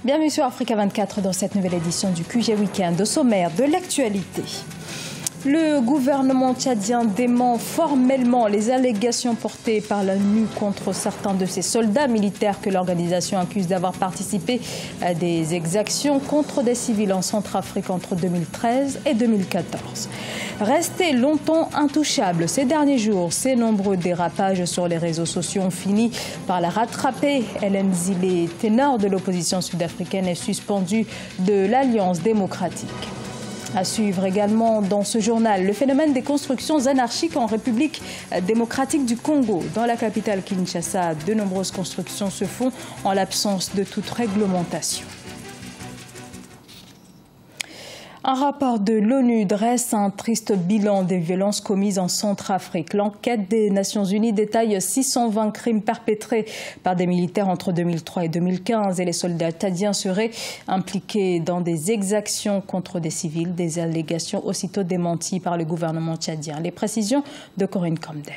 Bienvenue sur Africa 24 dans cette nouvelle édition du QG Weekend. Au sommaire de l'actualité. Le gouvernement tchadien dément formellement les allégations portées par l'ONU contre certains de ses soldats militaires que l'organisation accuse d'avoir participé à des exactions contre des civils en Centrafrique entre 2013 et 2014. Restés longtemps intouchables ces derniers jours, ces nombreux dérapages sur les réseaux sociaux ont fini par la rattraper. Hélène Zillé, ténor de l'opposition sud-africaine, est suspendue de l'Alliance démocratique. À suivre également dans ce journal, le phénomène des constructions anarchiques en République démocratique du Congo. Dans la capitale Kinshasa, de nombreuses constructions se font en l'absence de toute réglementation. Un rapport de l'ONU dresse un triste bilan des violences commises en Centrafrique. L'enquête des Nations Unies détaille 620 crimes perpétrés par des militaires entre 2003 et 2015 et les soldats tchadiens seraient impliqués dans des exactions contre des civils, des allégations aussitôt démenties par le gouvernement tchadien. Les précisions de Corinne Comdem.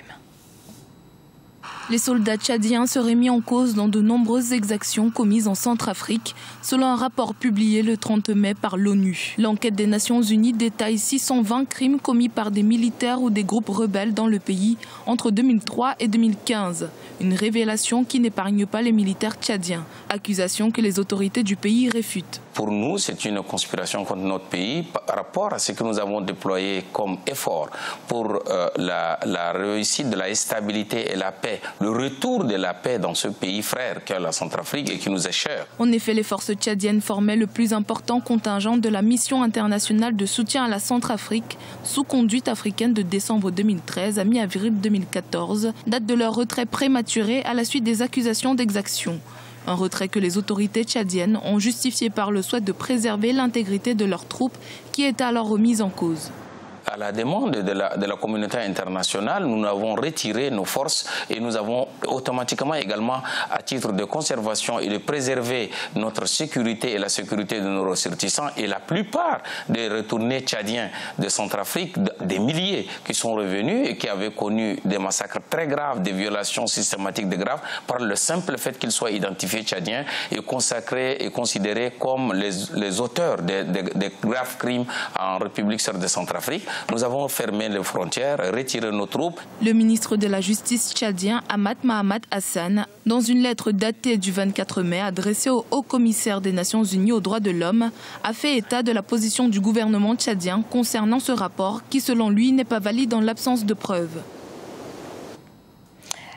Les soldats tchadiens seraient mis en cause dans de nombreuses exactions commises en Centrafrique, selon un rapport publié le 30 mai par l'ONU. L'enquête des Nations Unies détaille 620 crimes commis par des militaires ou des groupes rebelles dans le pays entre 2003 et 2015. Une révélation qui n'épargne pas les militaires tchadiens, accusation que les autorités du pays réfutent. Pour nous, c'est une conspiration contre notre pays par rapport à ce que nous avons déployé comme effort pour la réussite de la stabilité et la paix, le retour de la paix dans ce pays frère qu'est la Centrafrique et qui nous est cher. En effet, les forces tchadiennes formaient le plus important contingent de la mission internationale de soutien à la Centrafrique sous conduite africaine de décembre 2013 à mi-avril 2014, date de leur retrait prématuré à la suite des accusations d'exaction. Un retrait que les autorités tchadiennes ont justifié par le souhait de préserver l'intégrité de leurs troupes qui étaient alors remises en cause. À la demande de la communauté internationale, nous avons retiré nos forces et nous avons automatiquement également, à titre de conservation et de préserver notre sécurité et la sécurité de nos ressortissants, et la plupart des retournés tchadiens de Centrafrique, des milliers qui sont revenus et qui avaient connu des massacres très graves, des violations systématiques de graves, par le simple fait qu'ils soient identifiés tchadiens et consacrés et considérés comme les auteurs des graves crimes en République de Centrafrique. Nous avons fermé les frontières, retiré nos troupes. Le ministre de la Justice tchadien, Ahmad Mahamat Hassan, dans une lettre datée du 24 mai adressée au haut-commissaire des Nations Unies aux droits de l'homme, a fait état de la position du gouvernement tchadien concernant ce rapport qui, selon lui, n'est pas valide en l'absence de preuves.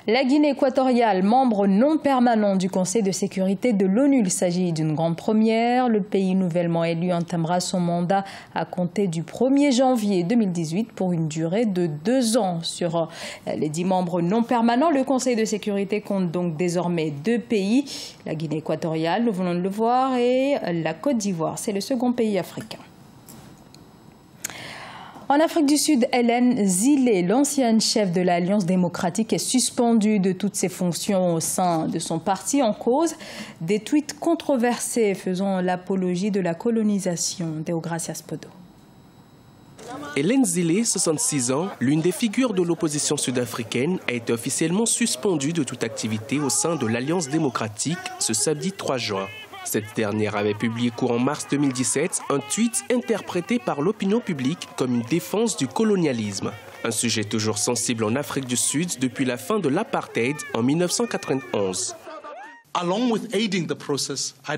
La Guinée équatoriale, membre non permanent du Conseil de sécurité de l'ONU. Il s'agit d'une grande première. Le pays nouvellement élu entamera son mandat à compter du 1er janvier 2018 pour une durée de 2 ans. Sur les 10 membres non permanents, le Conseil de sécurité compte donc désormais 2 pays. La Guinée équatoriale, nous venons de le voir, et la Côte d'Ivoire. C'est le second pays africain. En Afrique du Sud, Hélène Zillé, l'ancienne chef de l'Alliance démocratique, est suspendue de toutes ses fonctions au sein de son parti en cause des tweets controversés faisant l'apologie de la colonisation. Deogracias Podo. Hélène Zillé, 66 ans, l'une des figures de l'opposition sud-africaine, a été officiellement suspendue de toute activité au sein de l'Alliance démocratique ce samedi 3 juin. Cette dernière avait publié courant mars 2017 un tweet interprété par l'opinion publique comme une défense du colonialisme. Un sujet toujours sensible en Afrique du Sud depuis la fin de l'apartheid en 1991.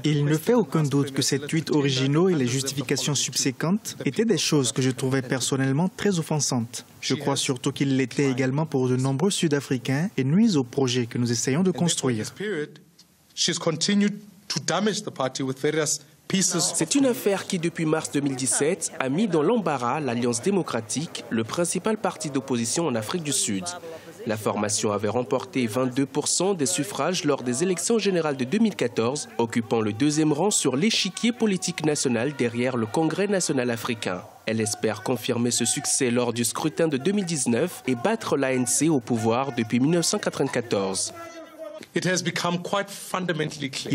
Il ne fait aucun doute que ces tweets originaux et les justifications subséquentes étaient des choses que je trouvais personnellement très offensantes. Je crois surtout qu'ils l'étaient également pour de nombreux Sud-Africains et nuisent au projet que nous essayons de construire. C'est une affaire qui, depuis mars 2017, a mis dans l'embarras l'Alliance démocratique, le principal parti d'opposition en Afrique du Sud. La formation avait remporté 22% des suffrages lors des élections générales de 2014, occupant le 2e rang sur l'échiquier politique national derrière le Congrès national africain. Elle espère confirmer ce succès lors du scrutin de 2019 et battre l'ANC au pouvoir depuis 1994. Il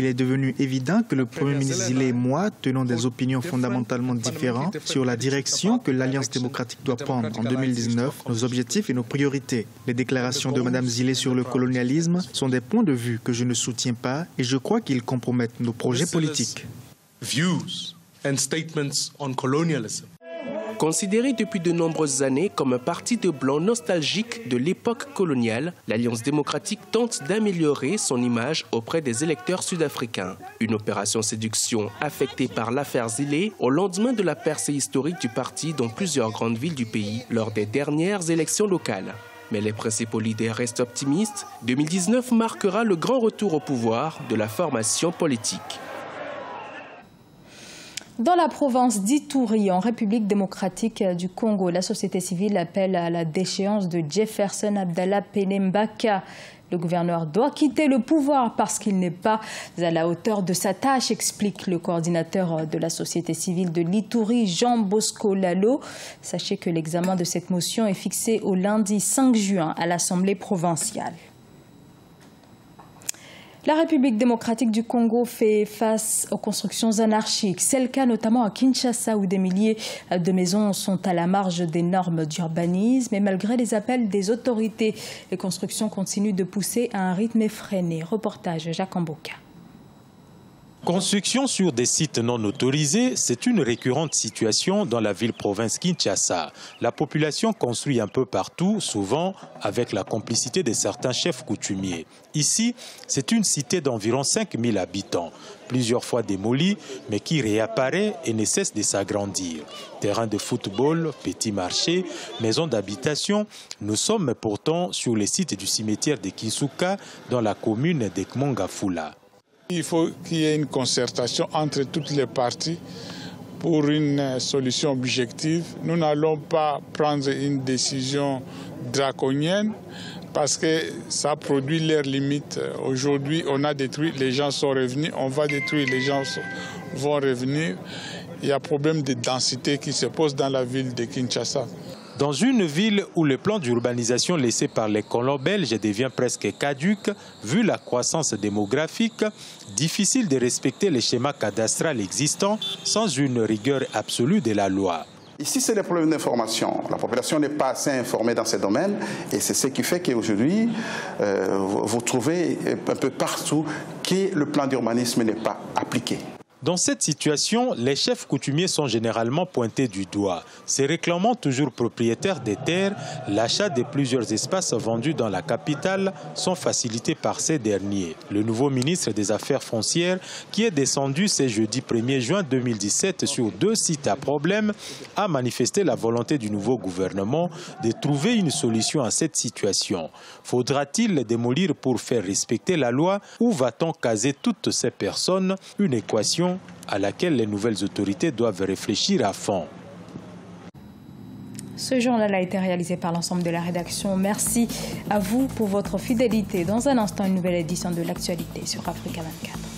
est devenu évident que le Premier ministre Zile et moi tenons des opinions fondamentalement différentes sur la direction que l'Alliance démocratique doit prendre en 2019, nos objectifs et nos priorités. Les déclarations de Mme Zile sur le colonialisme sont des points de vue que je ne soutiens pas et je crois qu'ils compromettent nos projets politiques. Considéré depuis de nombreuses années comme un parti de blanc nostalgique de l'époque coloniale, l'Alliance démocratique tente d'améliorer son image auprès des électeurs sud-africains. Une opération séduction affectée par l'affaire Zile au lendemain de la percée historique du parti dans plusieurs grandes villes du pays lors des dernières élections locales. Mais les principaux leaders restent optimistes. 2019 marquera le grand retour au pouvoir de la formation politique. Dans la province d'Ituri, en République démocratique du Congo, la société civile appelle à la déchéance de Jefferson Abdallah Penembaka. Le gouverneur doit quitter le pouvoir parce qu'il n'est pas à la hauteur de sa tâche, explique le coordinateur de la société civile de l'Ituri, Jean Bosco Lalo. Sachez que l'examen de cette motion est fixé au lundi 5 juin à l'Assemblée provinciale. La République démocratique du Congo fait face aux constructions anarchiques. C'est le cas notamment à Kinshasa où des milliers de maisons sont à la marge des normes d'urbanisme. Et malgré les appels des autorités, les constructions continuent de pousser à un rythme effréné. Reportage Jacques Amboka. Construction sur des sites non autorisés, c'est une récurrente situation dans la ville-province Kinshasa. La population construit un peu partout, souvent avec la complicité de certains chefs coutumiers. Ici, c'est une cité d'environ 5000 habitants, plusieurs fois démolie, mais qui réapparaît et ne cesse de s'agrandir. Terrain de football, petits marchés, maisons d'habitation, nous sommes pourtant sur les sites du cimetière de Kisuka dans la commune de Kmongafula. Il faut qu'il y ait une concertation entre toutes les parties pour une solution objective. Nous n'allons pas prendre une décision draconienne parce que ça produit leurs limites. Aujourd'hui, on a détruit, les gens sont revenus, on va détruire, les gens vont revenir. Il y a un problème de densité qui se pose dans la ville de Kinshasa. Dans une ville où le plan d'urbanisation laissé par les colons belges devient presque caduc, vu la croissance démographique, difficile de respecter les schémas cadastrales existants sans une rigueur absolue de la loi. Ici, c'est le problème d'information. La population n'est pas assez informée dans ces domaines et c'est ce qui fait qu'aujourd'hui, vous trouvez un peu partout que le plan d'urbanisme n'est pas appliqué. Dans cette situation, les chefs coutumiers sont généralement pointés du doigt. Se réclamant toujours propriétaires des terres, l'achat de plusieurs espaces vendus dans la capitale sont facilités par ces derniers. Le nouveau ministre des Affaires foncières, qui est descendu ce jeudi 1er juin 2017 sur 2 sites à problème, a manifesté la volonté du nouveau gouvernement de trouver une solution à cette situation. Faudra-t-il les démolir pour faire respecter la loi ou va-t-on caser toutes ces personnes? Une équation à laquelle les nouvelles autorités doivent réfléchir à fond. Ce journal a été réalisé par l'ensemble de la rédaction. Merci à vous pour votre fidélité. Dans un instant, une nouvelle édition de l'actualité sur Africa 24.